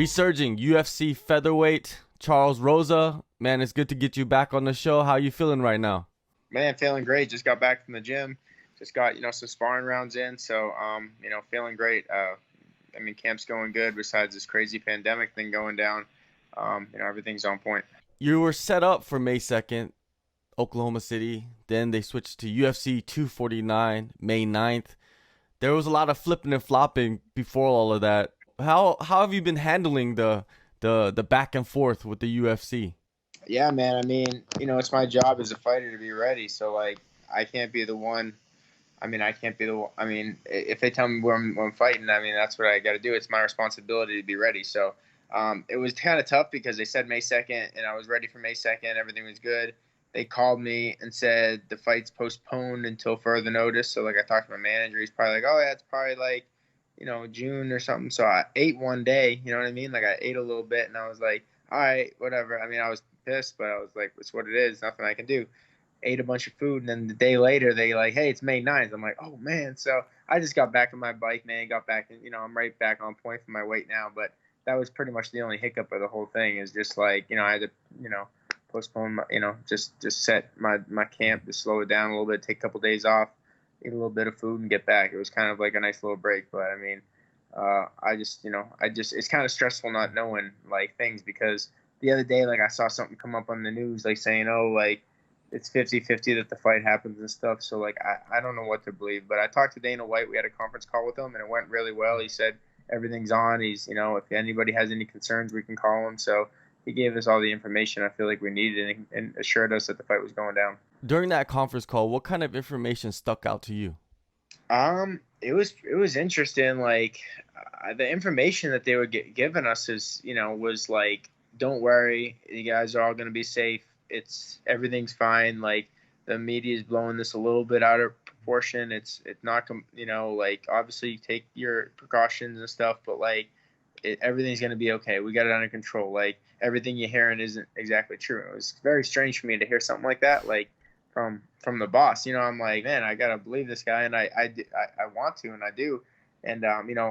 Resurging UFC featherweight, Charles Rosa. Man, it's good to get you back on the show. How you feeling right now? Man, feeling great. Just got back from the gym. Just got, some sparring rounds in. So, feeling great. Camp's going good besides this crazy pandemic thing going down. Everything's on point. You were set up for May 2nd, Oklahoma City. Then they switched to UFC 249, May 9th. There was a lot of flipping and flopping before all of that. How have you been handling the back and forth with the UFC? Yeah, man. It's my job as a fighter to be ready. So, I can't be the one. I can't be the one. If they tell me when I'm fighting, that's what I got to do. It's my responsibility to be ready. So, it was kind of tough because they said May 2nd, and I was ready for May 2nd. Everything was good. They called me and said the fight's postponed until further notice. So, I talked to my manager. He's probably like, oh, yeah, it's probably June or something. So I ate one day, you know what I mean? I ate a little bit, and I was like, all right, whatever. I was pissed, but I was like, it's what it is. Nothing I can do. Ate a bunch of food, and then the day later, they like, hey, it's May 9th. I'm like, oh, man. So I just got back on my bike, man. Got back, and, I'm right back on point for my weight now. But that was pretty much the only hiccup of the whole thing is just I had to, postpone, just set my camp to slow it down a little bit, take a couple days off, eat a little bit of food, and get back. It was kind of like a nice little break. But, it's kind of stressful not knowing, things because the other day, I saw something come up on the news, saying, oh, it's 50-50 that the fight happens and stuff. So, I don't know what to believe. But I talked to Dana White. We had a conference call with him, and it went really well. He said everything's on. He's, if anybody has any concerns, we can call him. So he gave us all the information I feel like we needed and assured us that the fight was going down. During that conference call, what kind of information stuck out to you? It was interesting. The information that they were giving us is, was don't worry, you guys are all going to be safe. Everything's fine. The media is blowing this a little bit out of proportion. It's not, obviously take your precautions and stuff, but everything's going to be okay. We got it under control. Everything you're hearing isn't exactly true. It was very strange for me to hear something like that. From the boss, I'm like, man, I gotta believe this guy, and I want to, and I do, and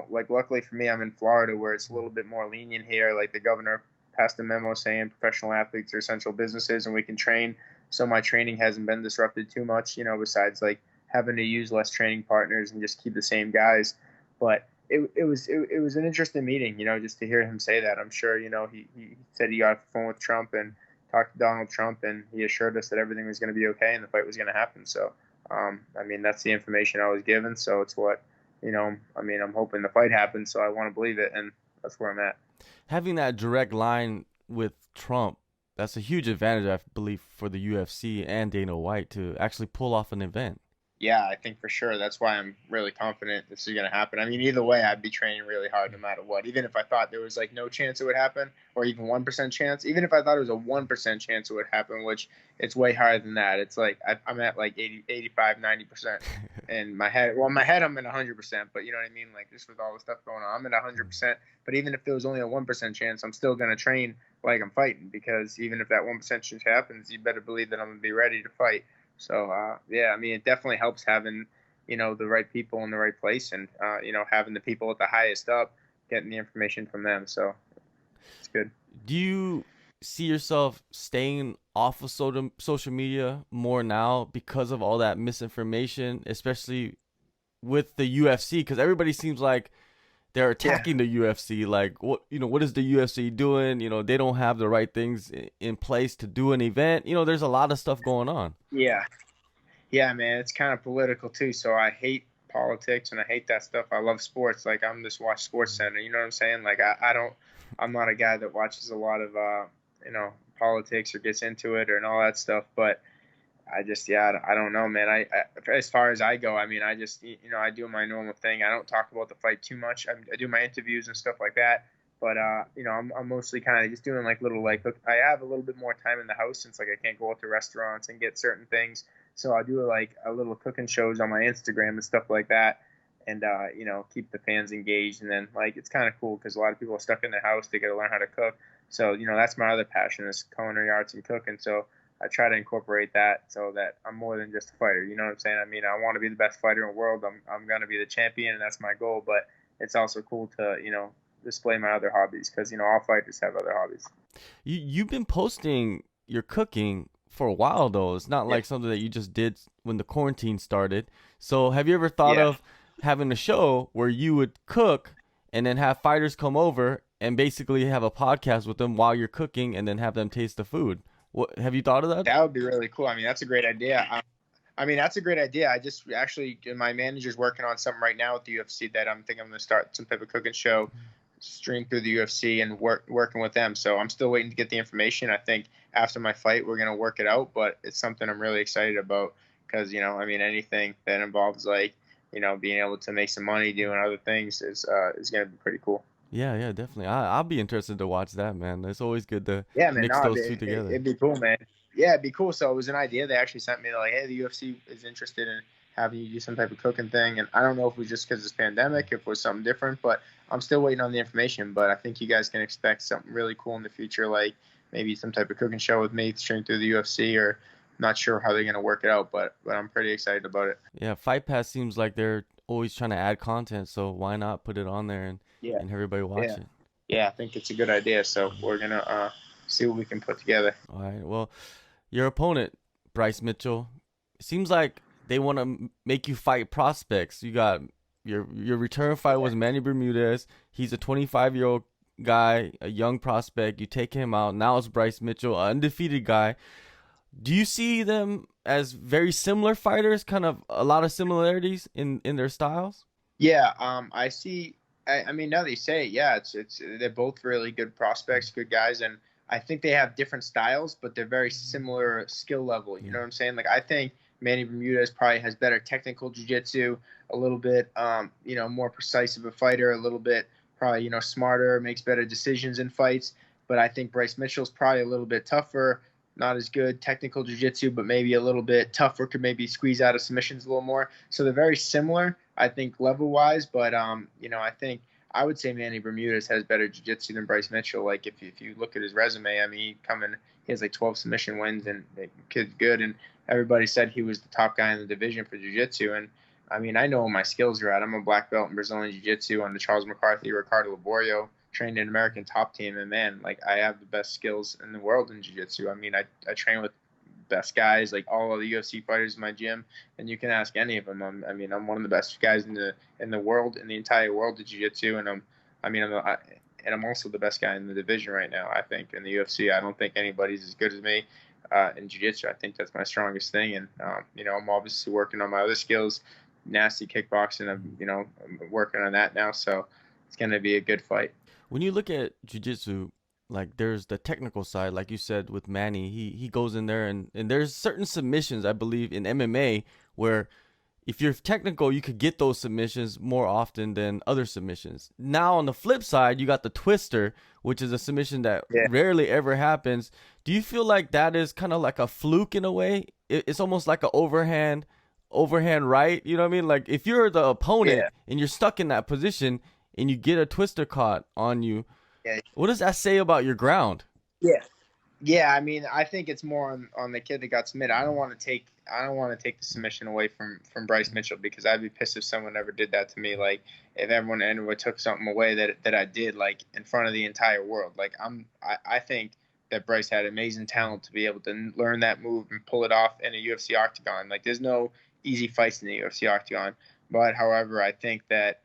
luckily for me, I'm in Florida where it's a little bit more lenient here. The governor passed a memo saying professional athletes are essential businesses, and we can train. So my training hasn't been disrupted too much, besides having to use less training partners and just keep the same guys. But it was an interesting meeting, just to hear him say that. I'm sure, he said he got off the phone with Trump and talked to Donald Trump, and he assured us that everything was going to be okay and the fight was going to happen. So, that's the information I was given. So it's what, I'm hoping the fight happens. So I want to believe it, and that's where I'm at. Having that direct line with Trump, that's a huge advantage, I believe, for the UFC and Dana White to actually pull off an event. Yeah, I think for sure. That's why I'm really confident this is going to happen. Either way, I'd be training really hard no matter what. Even if I thought there was no chance it would happen, or even 1% chance, even if I thought it was a 1% chance it would happen, which it's way higher than that. It's I'm at 80, 85, 90%. And my head, I'm at 100%, but you know what I mean? Just with all the stuff going on, I'm at 100%. But even if there was only a 1% chance, I'm still going to train like I'm fighting, because even if that 1% chance happens, you better believe that I'm going to be ready to fight. So, it definitely helps having, the right people in the right place, and, having the people at the highest up, getting the information from them. So it's good. Do you see yourself staying off of social media more now because of all that misinformation, especially with the UFC? Because everybody seems like they're attacking the UFC. What is the UFC doing? They don't have the right things in place to do an event. There's a lot of stuff going on. Yeah, man. It's kind of political too. So I hate politics and I hate that stuff. I love sports. I'm just watch Sports Center. You know what I'm saying? I'm not a guy that watches a lot of, politics or gets into it and all that stuff. But I don't know, man. I as far as I go, I just, I do my normal thing. I don't talk about the fight too much. I do my interviews and stuff like that. But, I'm mostly kind of just doing little, I have a little bit more time in the house since I can't go out to restaurants and get certain things. So I do a little cooking shows on my Instagram and stuff like that. And, keep the fans engaged. And then it's kind of cool because a lot of people are stuck in their house. They got to learn how to cook. So, that's my other passion is culinary arts and cooking. So I try to incorporate that so that I'm more than just a fighter. You know what I'm saying? I want to be the best fighter in the world. I'm going to be the champion, and that's my goal. But it's also cool to, display my other hobbies, because all fighters have other hobbies. You've been posting your cooking for a while though. It's not Yeah, like something that you just did when the quarantine started. So have you ever thought yeah. of having a show where you would cook and then have fighters come over and basically have a podcast with them while you're cooking and then have them taste the food? What have you thought of that? That would be really cool. I mean, that's a great idea. That's a great idea. I just actually, my manager's working on something right now with the UFC that I'm thinking I'm going to start some type of cooking show, stream through the UFC and working with them. So I'm still waiting to get the information. I think after my fight, we're going to work it out, but it's something I'm really excited about because, anything that involves being able to make some money doing other things is going to be pretty cool. Yeah, yeah, definitely. I'll be interested to watch that, man. It's always good to Yeah, man, mix no, those two together. it'd be cool, man. Yeah, it'd be cool. So it was an idea. They actually sent me like, hey, the UFC is interested in having you do some type of cooking thing. And I don't know if it was just because it's pandemic, if it was something different, but I'm still waiting on the information. But I think you guys can expect something really cool in the future, like maybe some type of cooking show with me streamed through the UFC, or not sure how they're gonna work it out, but I'm pretty excited about it. Yeah, Fight Pass seems like they're always trying to add content, so why not put it on there Yeah, and everybody watch yeah, it? yeah. I think it's a good idea. So we're gonna see what we can put together. All right. Well, your opponent, Bryce Mitchell, it seems like they want to make you fight prospects. You got your return fight was Manny Bermudez. He's a 25-year-old guy, a young prospect. You take him out. Now it's Bryce Mitchell, an undefeated guy. Do you see them as very similar fighters? Kind of a lot of similarities in their styles. Yeah, I see. I mean, now that you say it, yeah, it's they're both really good prospects, good guys, and I think they have different styles, but they're very similar skill level. You Yeah. know what I'm saying? Like I think Manny Bermudez probably has better technical jiu-jitsu, a little bit, more precise of a fighter, a little bit probably smarter, makes better decisions in fights. But I think Bryce Mitchell's probably a little bit tougher, not as good technical jiu-jitsu, but maybe a little bit tougher, could maybe squeeze out of submissions a little more. So they're very similar, I think, level-wise. But I think I would say Manny Bermudez has better jiu-jitsu than Bryce Mitchell. Like if you look at his resume, I mean, he has like 12 submission wins, and the kid's good. And everybody said he was the top guy in the division for jiu-jitsu. And I mean, I know what my skills are at. I'm a black belt in Brazilian jiu-jitsu under Charles McCarthy, Ricardo Laborio, trained in American Top Team, and man, like I have the best skills in the world in jiu-jitsu. I mean, I train with best guys, like all of the UFC fighters in my gym, and you can ask any of them. I'm one of the best guys in the world, in the entire world of jiu-jitsu, and I'm also the best guy in the division right now. I think in the UFC, I don't think anybody's as good as me in jiu-jitsu. I think that's my strongest thing, and I'm obviously working on my other skills, nasty kickboxing. I'm working on that now, so it's gonna be a good fight. When you look at jiu-jitsu, like there's the technical side, like you said with Manny, he goes in there and there's certain submissions I believe in MMA where if you're technical, you could get those submissions more often than other submissions. Now on the flip side, you got the twister, which is a submission that Yeah. rarely ever happens. Do you feel like that is kind of like a fluke in a way? It's almost like an overhand right. You know what I mean? Like if you're the opponent Yeah. and you're stuck in that position and you get a twister caught on you, Yeah. what does that say about your ground? Yeah. Yeah, I mean, I think it's more on the kid that got submitted. I don't want to take the submission away from Bryce Mitchell, because I'd be pissed if someone ever did that to me. Like if anyone took something away that I did, like in front of the entire world. Like I think that Bryce had amazing talent to be able to learn that move and pull it off in a UFC octagon. Like there's no easy fights in the UFC octagon. But however, I think that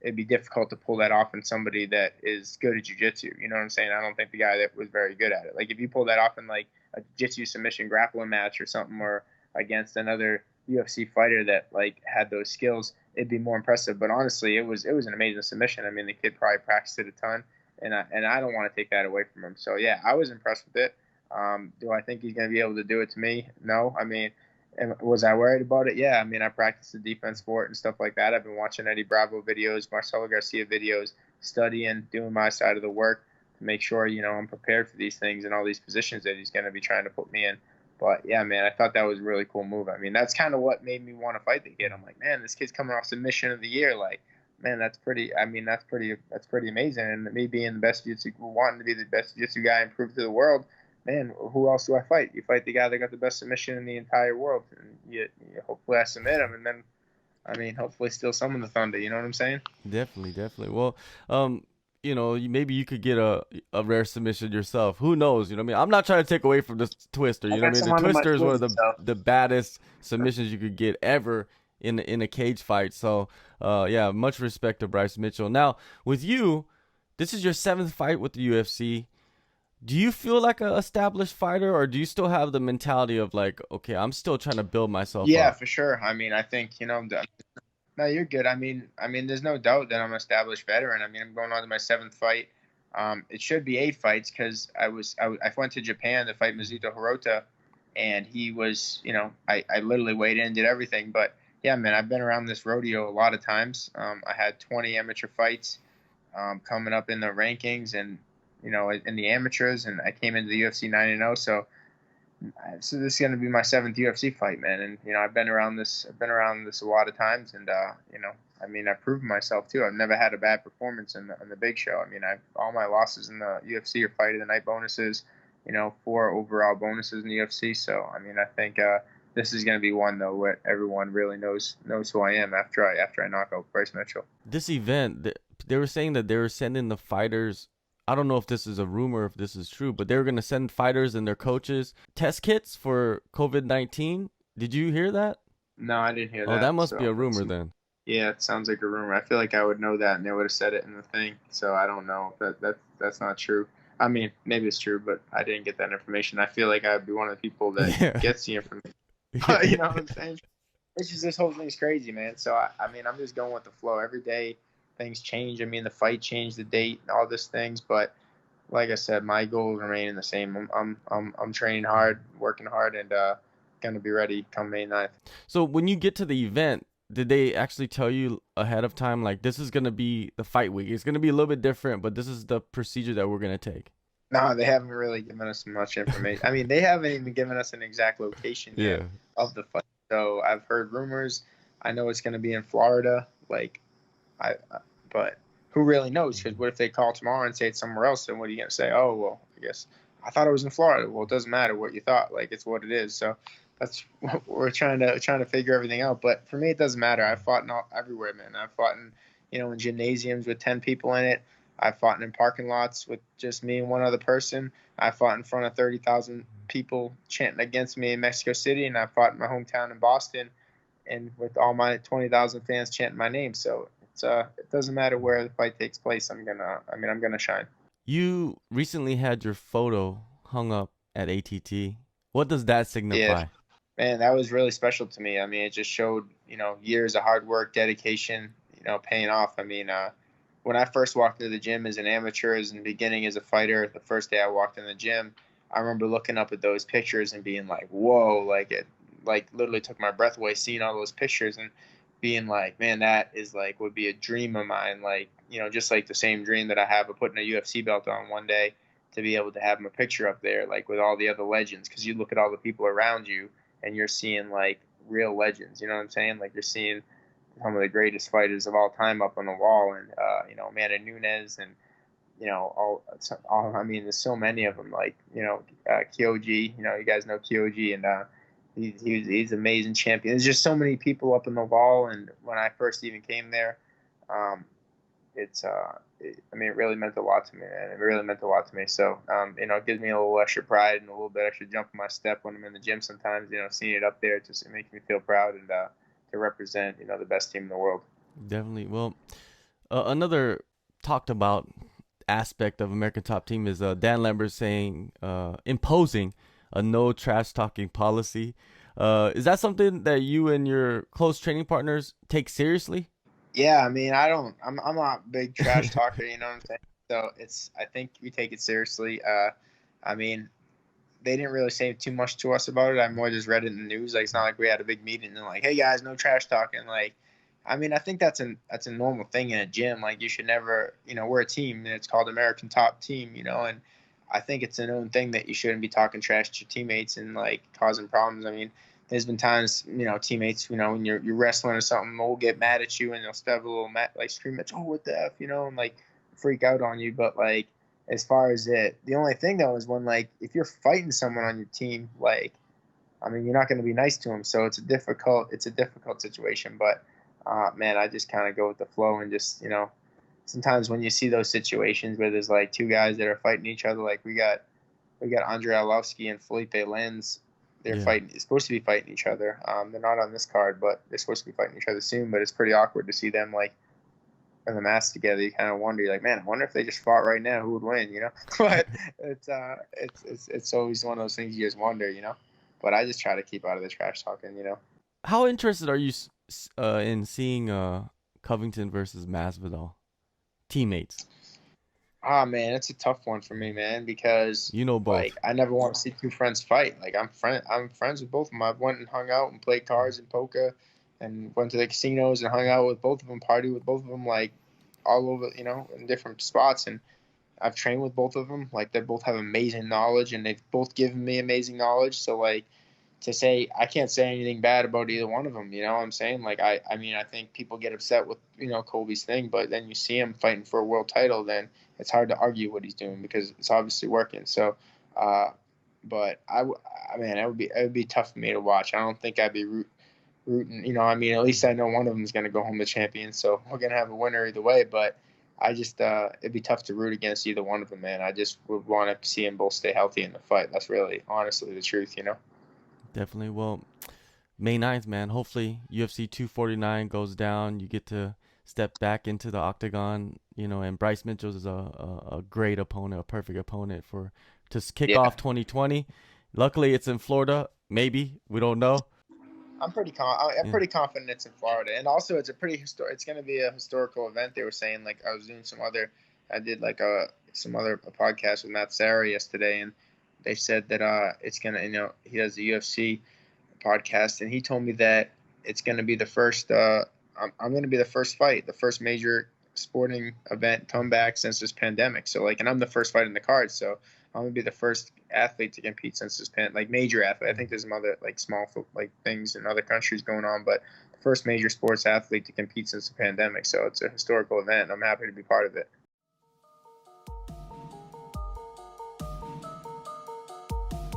it'd be difficult to pull that off in somebody that is good at jiu-jitsu. You know what I'm saying? I don't think the guy that was very good at it. Like if you pull that off in like a jiu-jitsu submission grappling match or something, or against another UFC fighter that like had those skills, it'd be more impressive. But honestly, it was an amazing submission. I mean, the kid probably practiced it a ton, and I don't want to take that away from him. So yeah, I was impressed with it. Do I think he's going to be able to do it to me? No. I mean, and was I worried about it? Yeah. I mean, I practiced the defense for it and stuff like that. I've been watching Eddie Bravo videos, Marcelo Garcia videos, studying, doing my side of the work to make sure, I'm prepared for these things and all these positions that he's going to be trying to put me in. But yeah, man, I thought that was a really cool move. I mean, that's kind of what made me want to fight the kid. I'm like, man, this kid's coming off submission of the year. Like, man, that's pretty. I mean, that's pretty amazing. And me being the best jiu-jitsu, wanting to be the best jiu-jitsu guy and prove to the world, man, who else do I fight? You fight the guy that got the best submission in the entire world, and you hopefully I submit him, and then I mean, hopefully steal some of the thunder. You know what I'm saying? Definitely, definitely. Well, maybe you could get a rare submission yourself. Who knows? You know what I mean? I'm not trying to take away from this Twister. I You know what got I mean? some The under my Twister is one of sleeve, so the baddest submissions you could get ever in a cage fight. So, yeah, much respect to Bryce Mitchell. Now, with you, this is your seventh fight with the UFC. Do you feel like a established fighter, or do you still have the mentality of like, okay, I'm still trying to build myself yeah, up? for sure. I mean, I think no, you're good. There's no doubt that I'm an established veteran. I mean, I'm going on to my seventh fight. It should be 8 fights because I went to Japan to fight Mizuto Hirota, and he was, I literally weighed in, did everything. But yeah, man, I've been around this rodeo a lot of times. I had 20 amateur fights coming up in the rankings, and in the amateurs, and I came into the UFC 9-0. So this is going to be my seventh UFC fight, man. And I've been around this. I've been around this a lot of times, and I've proven myself too. I've never had a bad performance in the big show. I mean, all my losses in the UFC are fight of the night bonuses. 4 overall bonuses in the UFC. So I mean, I think this is going to be one though where everyone really knows who I am after I knock out Bryce Mitchell. This event, they were saying that they were sending the fighters. I don't know if this is a rumor, if this is true, but they were going to send fighters and their coaches test kits for COVID-19. Did you hear that? No, I didn't hear Oh, that that. must be a So rumor then. yeah, it sounds like a rumor. I feel like I would know that, and they would have said it in the thing. So I don't know if that's not true. I mean, maybe it's true, but I didn't get that information. I feel like I'd be one of the people that Yeah. gets the information. You know what I'm saying? It's just this whole thing's crazy, man. So I mean, I'm just going with the flow. Every day, things change. I mean, the fight changed, the date, and all these things. But like I said, my goals remain the same. I'm training hard, working hard, and gonna be ready come May 9th. So when you get to the event, did they actually tell you ahead of time, like, this is going to be the fight week? It's going to be a little bit different, but this is the procedure that we're going to take. No, they haven't really given us much information. I mean, they haven't even given us an exact location yet Yeah. of the fight. So I've heard rumors. I know it's going to be in Florida. But who really knows? Because what if they call tomorrow and say it's somewhere else? Then what are you going to say? Oh, well, I guess I thought it was in Florida. Well, it doesn't matter what you thought. Like, it's what it is. So that's what we're trying to figure everything out. But for me, it doesn't matter. I've fought everywhere, man. I've fought in gymnasiums with 10 people in it. I fought in parking lots with just me and one other person. I fought in front of 30,000 people chanting against me in Mexico City, and I fought in my hometown in Boston, and with all my 20,000 fans chanting my name. So it doesn't matter where the fight takes place. I'm gonna shine. You recently had your photo hung up at ATT. What does that Yeah, signify? man, that was really special to me. I mean, it just showed years of hard work, dedication, paying off. I mean, when I first walked into the gym as an amateur, as in the beginning as a fighter, the first day I walked in the gym, I remember looking up at those pictures and being like, "Whoa!" Like it, like literally took my breath away seeing all those pictures and being like, "Man, that is like would be a dream of mine." Like just like the same dream that I have of putting a UFC belt on one day to be able to have my picture up there, like with all the other legends. Because you look at all the people around you and you're seeing like real legends. You know what I'm saying? Like you're seeing some of the greatest fighters of all time up on the wall, and Manny Bermudez, and I mean, there's so many of them. Like Kyoji, you guys know Kyoji, and he's an amazing champion. There's just so many people up on the wall, and when I first even came there, um, it really meant a lot to me, man. It really meant a lot to me. So it gives me a little extra pride and a little bit extra jump in my step when I'm in the gym. Sometimes, seeing it up there, it makes me feel proud and to represent, the best team in the world. Definitely. Well, another talked about aspect of American Top Team is Dan Lambert saying, imposing a no trash talking policy. Is that something that you and your close training partners take seriously? Yeah, I mean, I'm not a big trash talker, you know what I'm saying? So I think we take it seriously. I mean, they didn't really say too much to us about it. I more just read it in the news. Like, it's not like we had a big meeting and like, hey guys, no trash talking. Like, I mean, I think that's a normal thing in a gym. Like, you should never, we're a team and it's called American Top Team, and I think it's a known thing that you shouldn't be talking trash to your teammates and like causing problems. I mean, there's been times, teammates, when you're wrestling or something, will get mad at you and they'll step a little mad, like scream at you, oh, what the F, and like freak out on you. But like, as far as the only thing though is when like, if you're fighting someone on your team, like, I mean, you're not going to be nice to them. So it's a difficult situation. But Man, I just kind of go with the flow and just, sometimes when you see those situations where there's like two guys that are fighting each other, like we got Andrei Arlovsky and Felipe Lins. They're Yeah. supposed to be fighting each other. They're not on this card, but they're supposed to be fighting each other soon. But it's pretty awkward to see them like in the mask together. You kind of wonder, you're like, man, I wonder if they just fought right now, who would win, But it's always one of those things you just wonder, But I just try to keep out of the trash talking. How interested are you in seeing Covington versus Masvidal teammates? Ah, man, it's a tough one for me, man, because You know like both. I never want to see two friends fight. Like I'm friends with both of them. I went and hung out and played cards and poker, and went to the casinos and hung out with both of them, partied with both of them, like all over, in different spots. And I've trained with both of them. Like they both have amazing knowledge, and they've both given me amazing knowledge. So like to say I can't say anything bad about either one of them. You know what I'm saying? Like I mean I think people get upset with Colby's thing, but then you see him fighting for a world title, then it's hard to argue what he's doing because it's obviously working. So, but I mean it would be tough for me to watch. I don't think I'd be rooting. I mean at least I know one of them is going to go home the champion, so we're gonna have a winner either way. But I just it'd be tough to root against either one of them, man. I just would want to see them both stay healthy in the fight. That's really honestly the truth. Definitely. Well, May 9th, man. Hopefully UFC 249 goes down. You get to step back into the octagon, and Bryce Mitchell is a great opponent, a perfect opponent for to kick Yeah. off 2020. Luckily, it's in Florida. Maybe we don't know. I'm Yeah. pretty confident it's in Florida, and also it's a pretty It's going to be a historical event. They were saying like I was doing I did like a podcast with Matt Sarah yesterday, and they said that it's gonna he does the UFC podcast, and he told me that it's gonna be the first. I'm gonna be the first fight, the first major sporting event comeback since this pandemic. So like, and I'm the first fight in the card, so I'm gonna be the first athlete to compete since this like major athlete. I think there's some other like small like things in other countries going on, but the first major sports athlete to compete since the pandemic. So it's a historical event. And I'm happy to be part of it.